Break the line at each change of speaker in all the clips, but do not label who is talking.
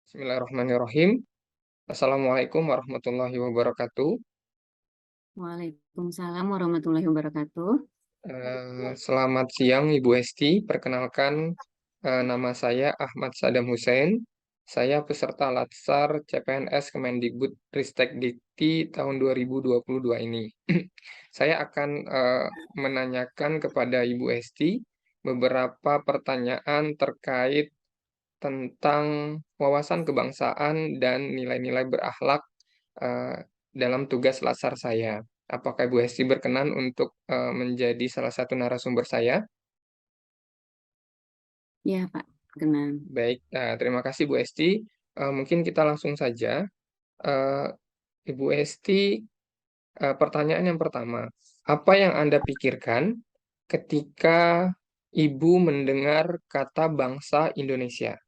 Bismillahirrahmanirrahim. Assalamualaikum warahmatullahi wabarakatuh.
Waalaikumsalam warahmatullahi wabarakatuh.
Selamat siang Ibu Esti. Perkenalkan, nama saya Ahmad Sadam Hussein. Saya peserta Latsar CPNS Kemendikbud Ristek Dikti tahun 2022 ini. Saya akan menanyakan kepada Ibu Esti beberapa pertanyaan terkait tentang wawasan kebangsaan dan nilai-nilai berakhlak eh, dalam tugas lasar saya. Apakah Bu Hesti berkenan untuk menjadi salah satu narasumber saya?
Ya, Pak, kenal.
Baik, terima kasih Bu Hesti. Mungkin kita langsung saja. Eh, Ibu Hesti, pertanyaan yang pertama, apa yang Anda pikirkan ketika Ibu mendengar kata bangsa Indonesia?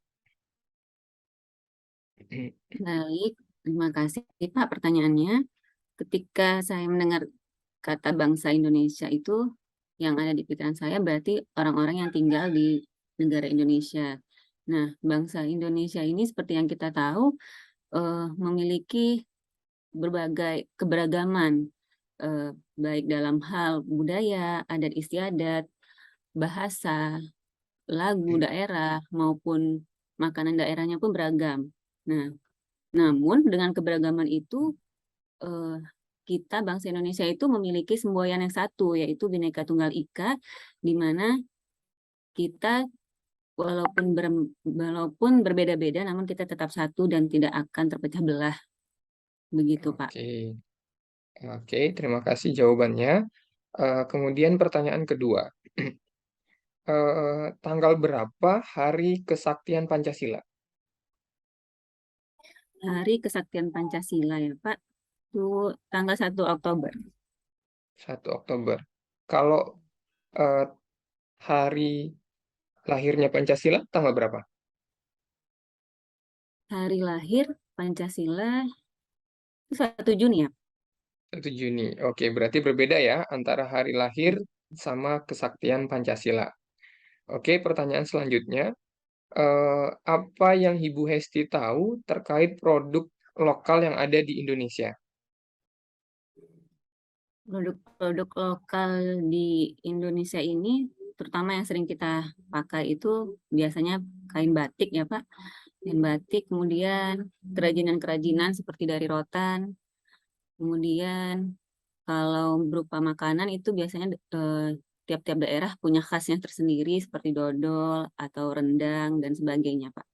Baik, terima kasih Pak pertanyaannya. Ketika saya mendengar kata bangsa Indonesia itu, yang ada di pikiran saya berarti orang-orang yang tinggal di negara Indonesia. Nah, bangsa Indonesia ini seperti yang kita tahu memiliki berbagai keberagaman, baik dalam hal budaya, adat istiadat, bahasa, lagu daerah maupun makanan daerahnya pun beragam. Nah, namun dengan keberagaman itu eh, kita bangsa Indonesia itu memiliki semboyan yang satu, yaitu Bhinneka Tunggal Ika, di mana kita walaupun berbeda-beda, namun kita tetap satu dan tidak akan terpecah belah. Begitu, Pak.
Oke, oke, terima kasih jawabannya. Kemudian pertanyaan kedua. Tanggal berapa Hari Kesaktian Pancasila?
Hari Kesaktian Pancasila ya, Pak. Itu tanggal 1 Oktober.
1 Oktober. Kalau eh, hari lahirnya Pancasila tanggal berapa?
Hari lahir Pancasila itu 1 Juni ya.
1 Juni. Oke, berarti berbeda ya antara hari lahir sama kesaktian Pancasila. Oke, pertanyaan selanjutnya. Apa yang Ibu Hesti tahu terkait produk lokal yang ada di Indonesia?
Produk-produk lokal di Indonesia ini, terutama yang sering kita pakai itu biasanya kain batik ya Pak. Kain batik, kemudian kerajinan-kerajinan seperti dari rotan. Kemudian kalau berupa makanan itu biasanya tiap-tiap daerah punya khasnya tersendiri seperti dodol atau rendang dan sebagainya Pak.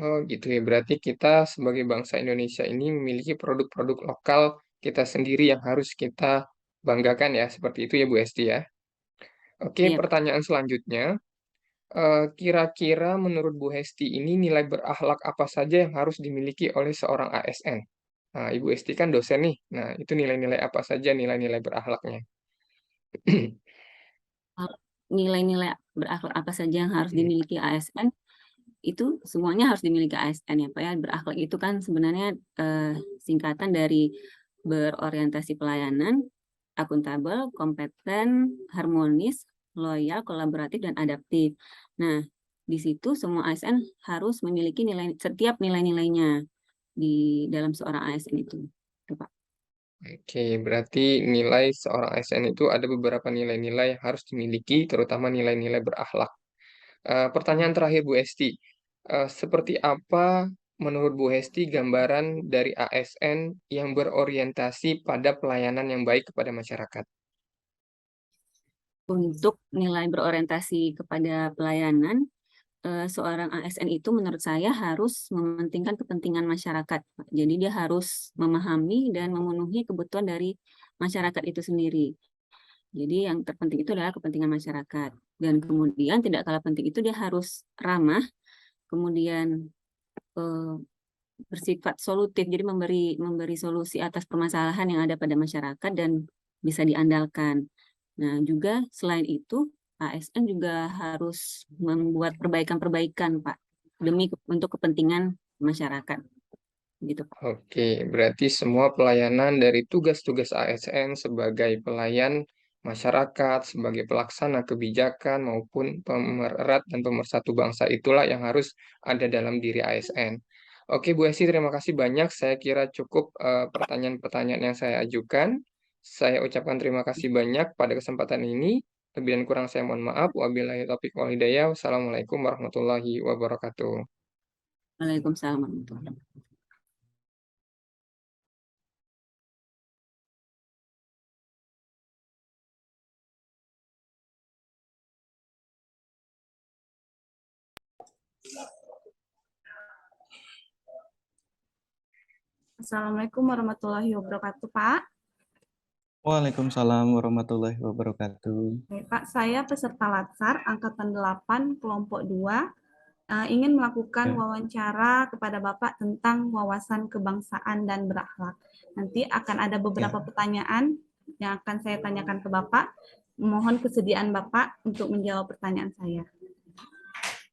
Oh gitu ya, berarti kita sebagai bangsa Indonesia ini memiliki produk-produk lokal kita sendiri yang harus kita banggakan ya, seperti itu ya Bu Esti ya. Oke,
Iya Pak.
pertanyaan selanjutnya. Kira-kira menurut Bu Hesti ini nilai berakhlak apa saja yang harus dimiliki oleh seorang ASN? Nah, Ibu Hesti kan dosen nih. Nah, itu nilai-nilai apa saja nilai-nilai berakhlaknya?
Nilai-nilai berakhlak apa saja yang harus dimiliki ASN itu semuanya harus dimiliki ASN ya Pak ya. Berakhlak itu kan sebenarnya singkatan dari berorientasi pelayanan, akuntabel, kompeten, harmonis, loyal, kolaboratif, dan adaptif. Nah, di situ semua ASN harus memiliki setiap nilai-nilainya di dalam seorang ASN itu. Itu, Pak.
Oke, berarti nilai seorang ASN itu ada beberapa nilai-nilai yang harus dimiliki, terutama nilai-nilai berakhlak. Pertanyaan terakhir Bu Hesti, seperti apa menurut Bu Hesti gambaran dari ASN yang berorientasi pada pelayanan yang baik kepada masyarakat?
Untuk nilai berorientasi kepada pelayanan, seorang ASN itu menurut saya harus mementingkan kepentingan masyarakat. Jadi dia harus memahami dan memenuhi kebutuhan dari masyarakat itu sendiri. Jadi yang terpenting itu adalah kepentingan masyarakat. Dan kemudian tidak kalah penting itu dia harus ramah, kemudian eh, bersifat solutif, jadi memberi solusi atas permasalahan yang ada pada masyarakat dan bisa diandalkan. Nah, juga selain itu ASN juga harus membuat perbaikan-perbaikan, Pak, demi untuk kepentingan masyarakat, gitu, Pak.
Oke, berarti semua pelayanan dari tugas-tugas ASN sebagai pelayan masyarakat, sebagai pelaksana kebijakan maupun pemererat dan pemersatu bangsa itulah yang harus ada dalam diri ASN. Oke, Bu Esti, terima kasih banyak. Saya kira cukup pertanyaan-pertanyaan yang saya ajukan. Saya ucapkan terima kasih banyak pada kesempatan ini. Lebih dan kurang saya mohon maaf. Wabillahi taufiq wal hidayah. Wassalamualaikum warahmatullahi wabarakatuh.
Waalaikumsalam warahmatullahi wabarakatuh.
Assalamualaikum warahmatullahi wabarakatuh, Pak.
Waalaikumsalam warahmatullahi wabarakatuh.
Baik, Pak, saya peserta Latsar Angkatan 8 Kelompok 2 ingin melakukan
Ya.
wawancara kepada Bapak tentang wawasan kebangsaan dan berakhlak. Nanti akan ada beberapa pertanyaan yang akan saya tanyakan ke Bapak. Mohon kesediaan Bapak untuk menjawab pertanyaan saya.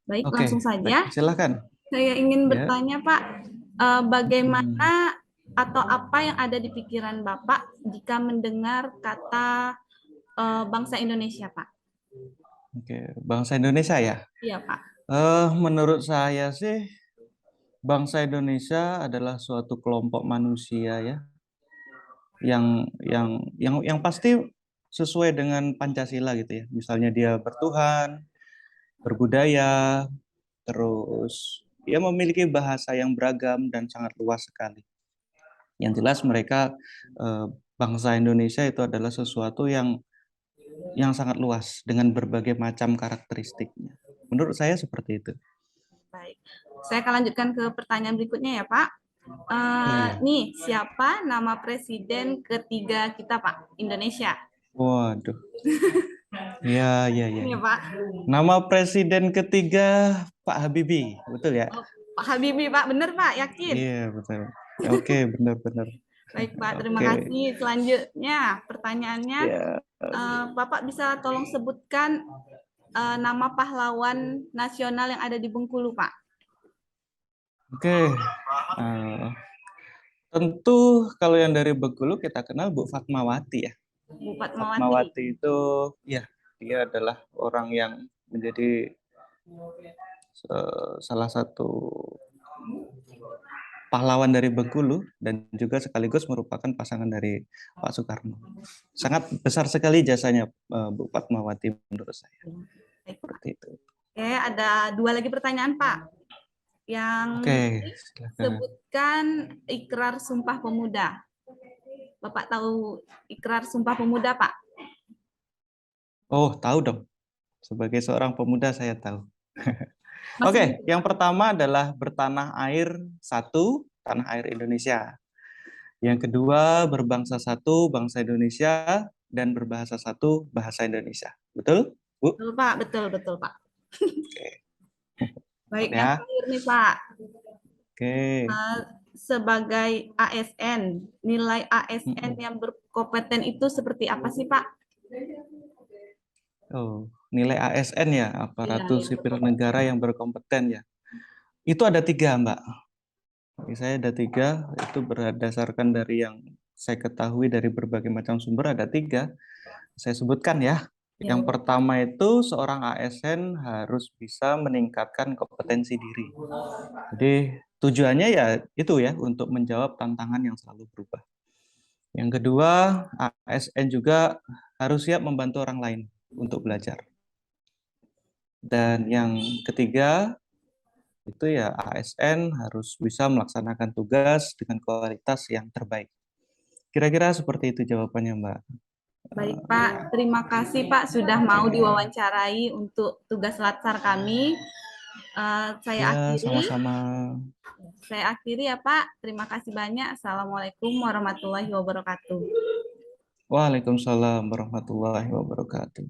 Baik,
Oke,
langsung saja.
baik, silakan.
Saya ingin
Ya.
bertanya, Pak, bagaimana atau apa yang ada di pikiran Bapak jika mendengar kata bangsa Indonesia, Pak?
Oke, bangsa Indonesia ya.
Iya, Pak.
Menurut saya sih bangsa Indonesia adalah suatu kelompok manusia ya yang pasti sesuai dengan Pancasila gitu ya. Misalnya dia bertuhan, berbudaya, terus dia memiliki bahasa yang beragam dan sangat luas sekali. Yang jelas mereka bangsa Indonesia itu adalah sesuatu yang sangat luas dengan berbagai macam karakteristiknya. Menurut saya seperti itu.
Baik. Saya akan lanjutkan ke pertanyaan berikutnya ya, Pak.
Iya.
Nih, siapa nama presiden ketiga kita, Pak? Indonesia.
Waduh. Ya, ya, ya.
Ini, Pak.
Nama presiden ketiga Pak Habibie, betul ya?
Pak Habibie, Pak. Benar, Pak? Yakin?
Iya, betul. Oke, benar-benar.
Baik, Pak. Terima
Oke.
kasih. Selanjutnya, pertanyaannya,
Ya.
Bapak bisa tolong sebutkan nama pahlawan nasional yang ada di Bengkulu, Pak?
Oke. Tentu kalau yang dari Bengkulu kita kenal Bu Fatmawati ya.
Bu Fatmawati.
Fatmawati itu ya dia adalah orang yang menjadi salah satu pahlawan dari Bengkulu dan juga sekaligus merupakan pasangan dari Pak Soekarno. Sangat besar sekali jasanya Bu Fatmawati menurut saya.
Baik, Pak.
Seperti itu.
Oke, ada 2 lagi pertanyaan, Pak. Yang
Oke, silakan.
sebutkan Ikrar Sumpah Pemuda. Bapak tahu Ikrar Sumpah Pemuda, Pak?
Oh, tahu dong. Sebagai seorang pemuda saya tahu. Oke, yang pertama adalah bertanah air satu, tanah air Indonesia. Yang kedua, berbangsa satu, bangsa Indonesia, dan berbahasa satu, bahasa Indonesia. Betul, Bu?
Betul, Pak. Betul, betul, Pak.
Oke.
Baik,
Ya.
yang terakhir nih, Pak.
Oke.
Sebagai ASN, nilai ASN yang berkompeten itu seperti apa sih, Pak?
Oh, nilai ASN ya, aparatur
Iya,
sipil negara yang berkompeten ya. Itu ada 3, Mbak. Bagi saya ada 3, itu berdasarkan dari yang saya ketahui dari berbagai macam sumber ada 3. Saya sebutkan ya.
Ya.
Yang pertama itu seorang ASN harus bisa meningkatkan kompetensi diri. Jadi tujuannya ya itu ya untuk menjawab tantangan yang selalu berubah. Yang kedua, ASN juga harus siap membantu orang lain untuk belajar. Dan yang ketiga, itu ya ASN harus bisa melaksanakan tugas dengan kualitas yang terbaik. Kira-kira seperti itu jawabannya, Mbak.
Baik, Pak. Terima kasih, Pak, sudah mau diwawancarai untuk tugas latsar kami. Saya
Ya,
akhiri.
sama-sama.
Saya akhiri ya, Pak. Terima kasih banyak. Assalamualaikum warahmatullahi wabarakatuh.
Waalaikumsalam warahmatullahi wabarakatuh.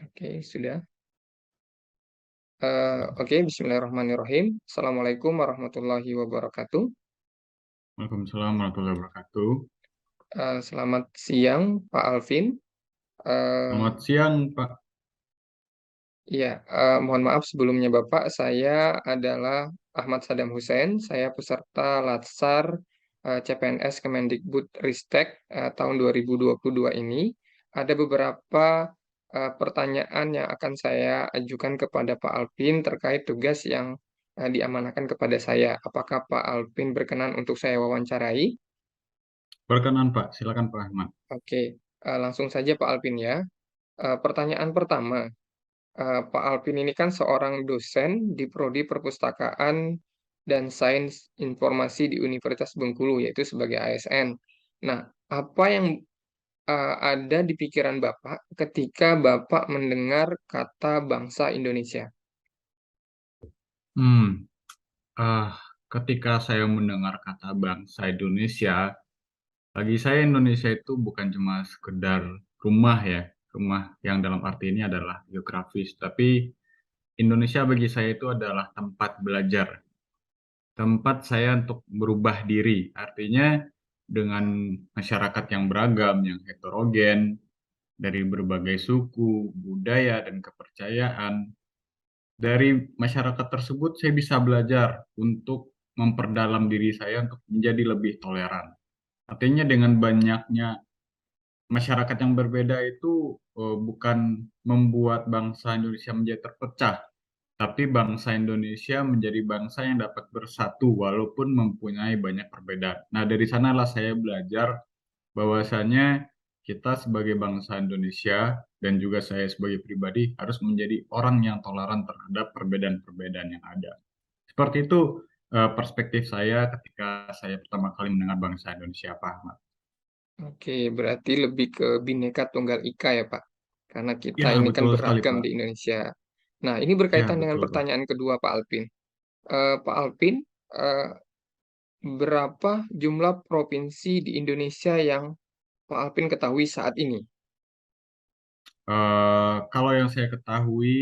Oke, sudah. Oke, Bismillahirrahmanirrahim. Assalamualaikum warahmatullahi wabarakatuh.
Waalaikumsalam warahmatullahi wabarakatuh.
Selamat siang, Pak Alvin.
Selamat siang, Pak.
Ya, mohon maaf sebelumnya Bapak, saya adalah Ahmad Sadam Hussein, saya peserta Latsar CPNS Kemendikbud Ristek tahun 2022 ini. Ada beberapa pertanyaan yang akan saya ajukan kepada Pak Alvin terkait tugas yang diamanahkan kepada saya. Apakah Pak Alvin berkenan untuk saya wawancarai?
Berkenan, Pak. Silakan, Pak Ahmad.
Oke, langsung saja Pak Alvin ya. Pertanyaan pertama. Pak Alvin ini kan seorang dosen di Prodi Perpustakaan dan Sains Informasi di Universitas Bengkulu, yaitu sebagai ASN. Nah, apa yang ada di pikiran Bapak ketika Bapak mendengar kata bangsa Indonesia?
Hmm, ah, ketika saya mendengar kata bangsa Indonesia, bagi saya Indonesia itu bukan cuma sekedar rumah ya, rumah yang dalam arti ini adalah geografis, tapi Indonesia bagi saya itu adalah tempat belajar, tempat saya untuk berubah diri. Artinya dengan masyarakat yang beragam, yang heterogen, dari berbagai suku, budaya, dan kepercayaan. Dari masyarakat tersebut saya bisa belajar untuk memperdalam diri saya untuk menjadi lebih toleran. Artinya dengan banyaknya masyarakat yang berbeda itu bukan membuat bangsa Indonesia menjadi terpecah, tapi bangsa Indonesia menjadi bangsa yang dapat bersatu walaupun mempunyai banyak perbedaan. Nah, dari sanalah saya belajar bahwasanya kita sebagai bangsa Indonesia dan juga saya sebagai pribadi harus menjadi orang yang toleran terhadap perbedaan-perbedaan yang ada. Seperti itu perspektif saya ketika saya pertama kali mendengar bangsa Indonesia, Pak Ahmad.
Oke, berarti lebih ke Bhinneka Tunggal Ika ya, Pak. Karena kita
Ya,
ini kan
betul sekali,
beragam
Pak.
di Indonesia. Nah, ini
Ya,
berkaitan dengan
betul, Pak.
pertanyaan kedua, Pak Alvin. Pak Alvin, eh, berapa jumlah provinsi di Indonesia yang Pak Alvin ketahui saat ini?
Kalau yang saya ketahui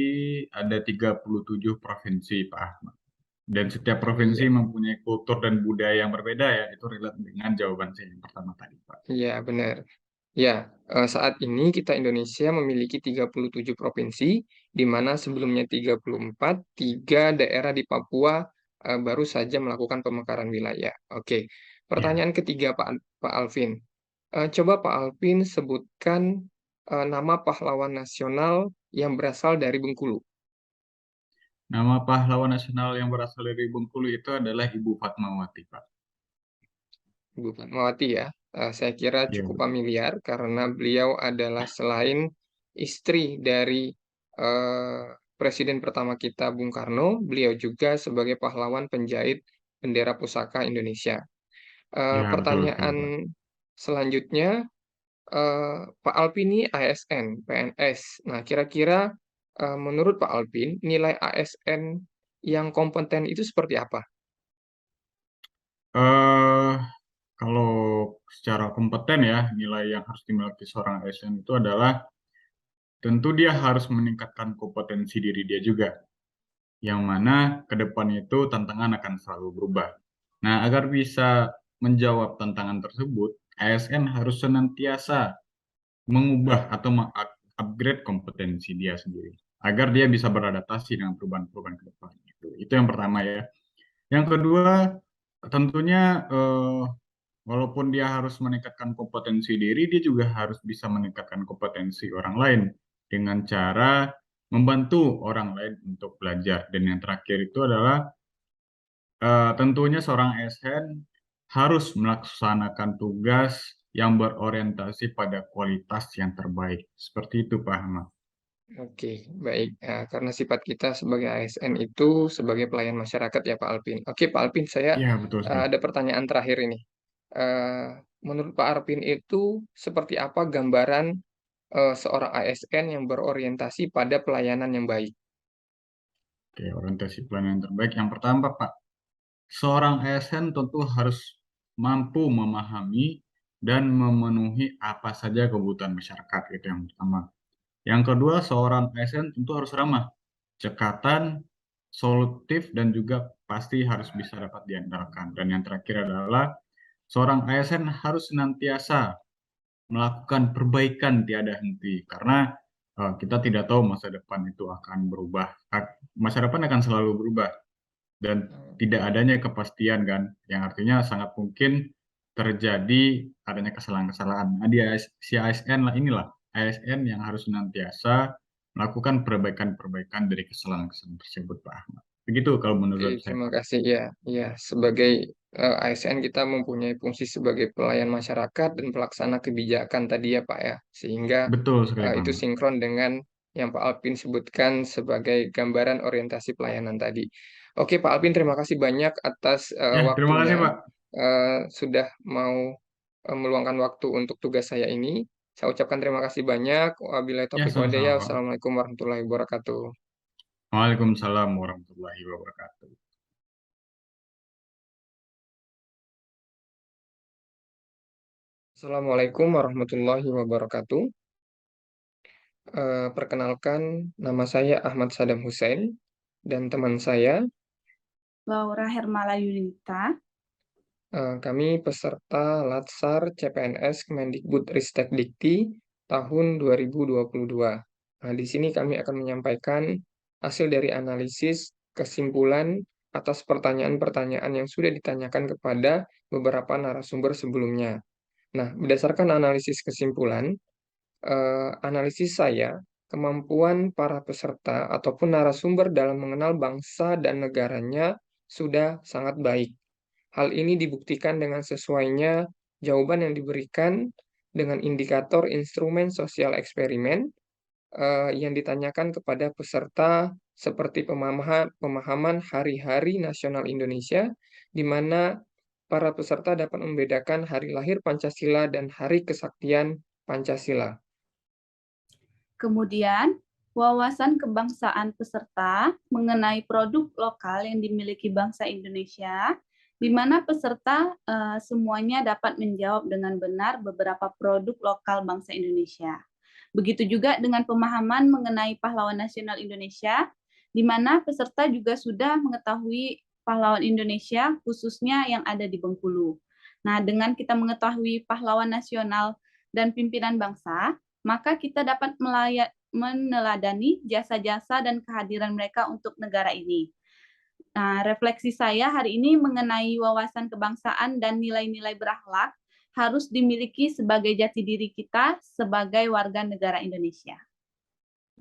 ada 37 provinsi, Pak Ahmad. Dan setiap provinsi
Iya,
mempunyai kultur dan budaya yang berbeda ya. Itu relate dengan jawaban saya yang pertama tadi, Pak.
iya benar. Ya, saat ini kita Indonesia memiliki 37 provinsi, di mana sebelumnya 34, 3 daerah di Papua baru saja melakukan pemekaran wilayah. Oke,
Ya.
pertanyaan ketiga Pak Alvin. Coba Pak Alvin sebutkan nama pahlawan nasional yang berasal dari Bengkulu.
Nama pahlawan nasional yang berasal dari Bengkulu itu adalah Ibu Fatmawati, Pak.
Ibu Fatmawati ya. Saya kira
Ya,
cukup
betul.
familiar karena beliau adalah selain istri dari eh, Presiden pertama kita Bung Karno, beliau juga sebagai pahlawan penjahit bendera pusaka Indonesia.
Ya, betul sekali,
Pertanyaan
Pak.
selanjutnya, Pak Alpin ini ASN, PNS. Nah, kira-kira menurut Pak Alpin, nilai ASN yang kompeten itu seperti apa?
eh Kalau secara kompeten ya, nilai yang harus dimiliki seorang ASN itu adalah tentu dia harus meningkatkan kompetensi diri dia juga, yang mana ke depan itu tantangan akan selalu berubah. Nah, agar bisa menjawab tantangan tersebut, ASN harus senantiasa mengubah atau mengupgrade kompetensi dia sendiri, agar dia bisa beradaptasi dengan perubahan-perubahan ke depan. Itu yang pertama ya. Yang kedua, tentunya walaupun dia harus meningkatkan kompetensi diri, dia juga harus bisa meningkatkan kompetensi orang lain dengan cara membantu orang lain untuk belajar. Dan yang terakhir itu adalah tentunya seorang ASN harus melaksanakan tugas yang berorientasi pada kualitas yang terbaik. Seperti itu, Pak Ahmad.
Oke, baik. Karena sifat kita sebagai ASN itu sebagai pelayan masyarakat ya Pak Alpin. Oke, Pak Alpin, saya
Iya, betul sekali.
ada pertanyaan terakhir ini. Eh, Menurut Pak Alpin itu seperti apa gambaran seorang ASN yang berorientasi pada pelayanan yang baik?
Oke, orientasi pelayanan terbaik. Yang pertama, Pak, seorang ASN tentu harus mampu memahami dan memenuhi apa saja kebutuhan masyarakat, itu yang pertama. Yang kedua, seorang ASN tentu harus ramah. cekatan, solutif, dan juga pasti harus bisa dapat diandalkan. Dan yang terakhir adalah seorang ASN harus senantiasa melakukan perbaikan tiada henti karena kita tidak tahu masa depan itu akan berubah. Masa depan akan selalu berubah dan tidak adanya kepastian kan, yang artinya sangat mungkin terjadi adanya kesalahan-kesalahan. Nah, si ASN lah inilah ASN yang harus senantiasa melakukan perbaikan-perbaikan dari kesalahan-kesalahan tersebut, Pak Ahmad. Begitu kalau
Oke,
menurut saya,
terima
Pak.
kasih ya. Ya, sebagai ASN kita mempunyai fungsi sebagai pelayan masyarakat dan pelaksana kebijakan tadi ya Pak ya. Sehingga
Betul sekali, Pak
itu
Ahmad.
sinkron dengan yang Pak Alpin sebutkan sebagai gambaran orientasi pelayanan tadi. Oke Pak Alpin, terima kasih banyak atas
Ya, terima kasih,
waktunya.
Pak.
Sudah mau meluangkan waktu untuk tugas saya ini. Saya ucapkan terima kasih banyak. Wabillahi
Ya,
taufiq
sama-sama,
walhidayah.
Pak.
Wassalamualaikum warahmatullahi wabarakatuh.
Waalaikumsalam warahmatullahi wabarakatuh.
Assalamualaikum warahmatullahi wabarakatuh. Perkenalkan, nama saya Ahmad Sadam Hussein dan teman saya,
Laura Hermala Yunita.
kami peserta Latsar CPNS Kemendikbud-Ristek Dikti tahun 2022. Nah, di sini kami akan menyampaikan hasil dari analisis kesimpulan atas pertanyaan-pertanyaan yang sudah ditanyakan kepada beberapa narasumber sebelumnya. Nah, berdasarkan analisis kesimpulan, analisis saya, kemampuan para peserta ataupun narasumber dalam mengenal bangsa dan negaranya sudah sangat baik. Hal ini dibuktikan dengan sesuainya jawaban yang diberikan dengan indikator instrumen sosial eksperimen yang ditanyakan kepada peserta seperti pemahaman hari-hari nasional Indonesia, di mana para peserta dapat membedakan hari lahir Pancasila dan hari kesaktian Pancasila.
Kemudian, wawasan kebangsaan peserta mengenai produk lokal yang dimiliki bangsa Indonesia, di mana peserta semuanya dapat menjawab dengan benar beberapa produk lokal bangsa Indonesia. Begitu juga dengan pemahaman mengenai pahlawan nasional Indonesia, di mana peserta juga sudah mengetahui pahlawan Indonesia, khususnya yang ada di Bengkulu. Nah, dengan kita mengetahui pahlawan nasional dan pimpinan bangsa, maka kita dapat meneladani jasa-jasa dan kehadiran mereka untuk negara ini. Nah, refleksi saya hari ini mengenai wawasan kebangsaan dan nilai-nilai berakhlak harus dimiliki sebagai jati diri kita sebagai warga negara Indonesia.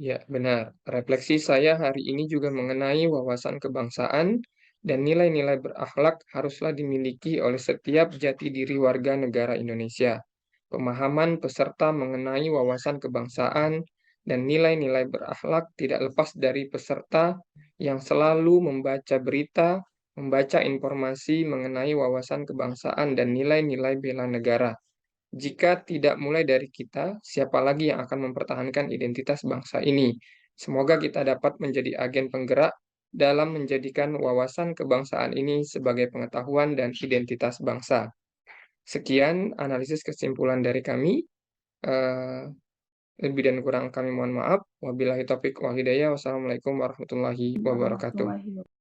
Ya, benar. Refleksi saya hari ini juga mengenai wawasan kebangsaan dan nilai-nilai berakhlak haruslah dimiliki oleh setiap jati diri warga negara Indonesia. Pemahaman peserta mengenai wawasan kebangsaan dan nilai-nilai berakhlak tidak lepas dari peserta yang selalu membaca berita, membaca informasi mengenai wawasan kebangsaan dan nilai-nilai bela negara. Jika tidak mulai dari kita, siapa lagi yang akan mempertahankan identitas bangsa ini? Semoga kita dapat menjadi agen penggerak dalam menjadikan wawasan kebangsaan ini sebagai pengetahuan dan identitas bangsa. Sekian analisis kesimpulan dari kami. Lebih dan kurang kami mohon maaf. Wabillahi taufiq wal hidayah. Wassalamualaikum warahmatullahi wabarakatuh.